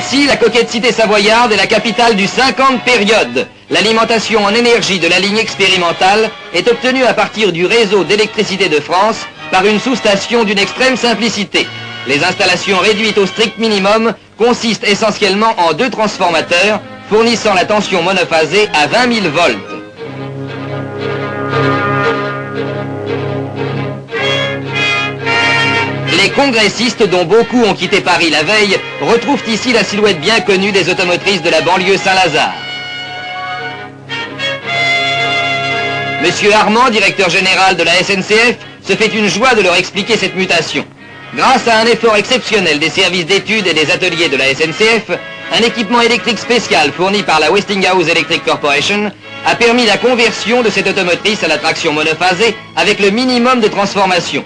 Annecy, la coquette cité savoyarde est la capitale du 50 période. L'alimentation en énergie de la ligne expérimentale est obtenue à partir du réseau d'électricité de France par une sous-station d'une extrême simplicité. Les installations réduites au strict minimum consistent essentiellement en 2 transformateurs fournissant la tension monophasée à 20 000 volts. Les congressistes, dont beaucoup ont quitté Paris la veille, retrouvent ici la silhouette bien connue des automotrices de la banlieue Saint-Lazare. Monsieur Armand, directeur général de la SNCF, se fait une joie de leur expliquer cette mutation. Grâce à un effort exceptionnel des services d'études et des ateliers de la SNCF, un équipement électrique spécial fourni par la Westinghouse Electric Corporation a permis la conversion de cette automotrice à la traction monophasée avec le minimum de transformation.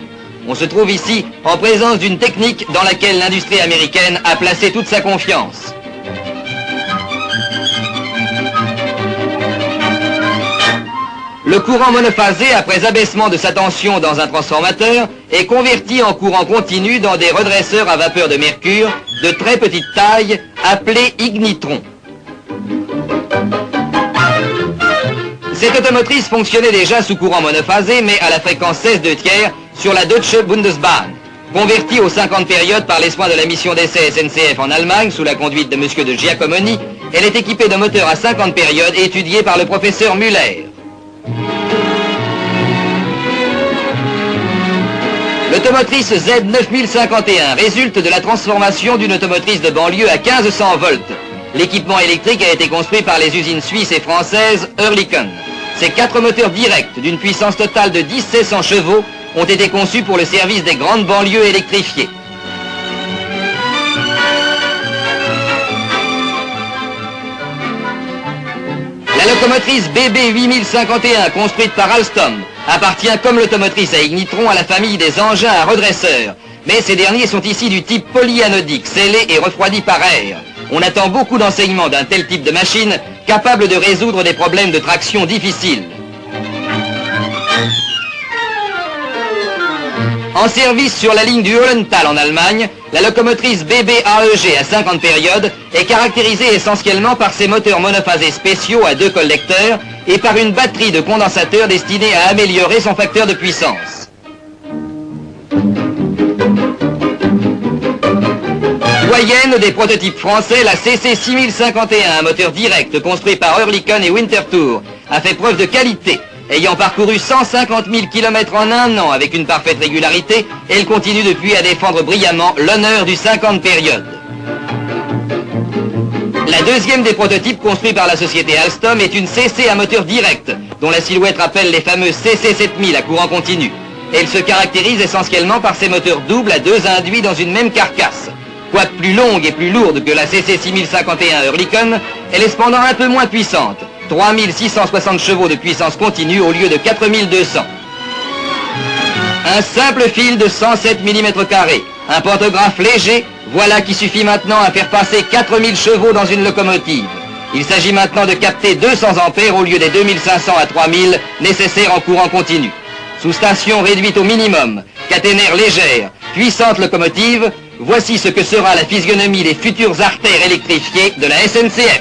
On se trouve ici en présence d'une technique dans laquelle l'industrie américaine a placé toute sa confiance. Le courant monophasé, après abaissement de sa tension dans un transformateur, est converti en courant continu dans des redresseurs à vapeur de mercure de très petite taille, appelés ignitrons. Cette automotrice fonctionnait déjà sous courant monophasé, mais à la fréquence 16/2 sur la Deutsche Bundesbahn. Convertie aux 50 périodes par les soins de la mission d'essai SNCF en Allemagne, sous la conduite de M. de Giacomoni, elle est équipée d'un moteur à 50 périodes étudié par le professeur Müller. L'automotrice Z9051 résulte de la transformation d'une automotrice de banlieue à 1500 volts. L'équipement électrique a été construit par les usines suisses et françaises Oerlikon. Ces 4 moteurs directs d'une puissance totale de 1600 chevaux ont été conçus pour le service des grandes banlieues électrifiées. La locomotrice BB8051, construite par Alstom, appartient comme l'automotrice à ignitron à la famille des engins à redresseurs. Mais ces derniers sont ici du type polyanodique, scellés et refroidis par air. On attend beaucoup d'enseignements d'un tel type de machine, capable de résoudre des problèmes de traction difficiles. En service sur la ligne du Hollental en Allemagne, la locomotrice BBAEG à 50 périodes est caractérisée essentiellement par ses moteurs monophasés spéciaux à 2 collecteurs et par une batterie de condensateurs destinée à améliorer son facteur de puissance. Doyenne des prototypes français, la CC6051, un moteur direct construit par Oerlikon et Winterthur, a fait preuve de qualité. Ayant parcouru 150 000 km en un an avec une parfaite régularité, elle continue depuis à défendre brillamment l'honneur du 50 périodes. La deuxième des prototypes construits par la société Alstom est une CC à moteur direct, dont la silhouette rappelle les fameux CC7000 à courant continu. Elle se caractérise essentiellement par ses moteurs doubles à 2 induits dans une même carcasse. Quoique plus longue et plus lourde que la CC6051 Oerlikon, elle est cependant un peu moins puissante. 3660 chevaux de puissance continue au lieu de 4200. Un simple fil de 107 mm², un pantographe léger, voilà qui suffit maintenant à faire passer 4000 chevaux dans une locomotive. Il s'agit maintenant de capter 200 ampères au lieu des 2500 à 3000 nécessaires en courant continu. Sous-station réduite au minimum, caténaire légère, puissante locomotive, voici ce que sera la physionomie des futures artères électrifiées de la SNCF.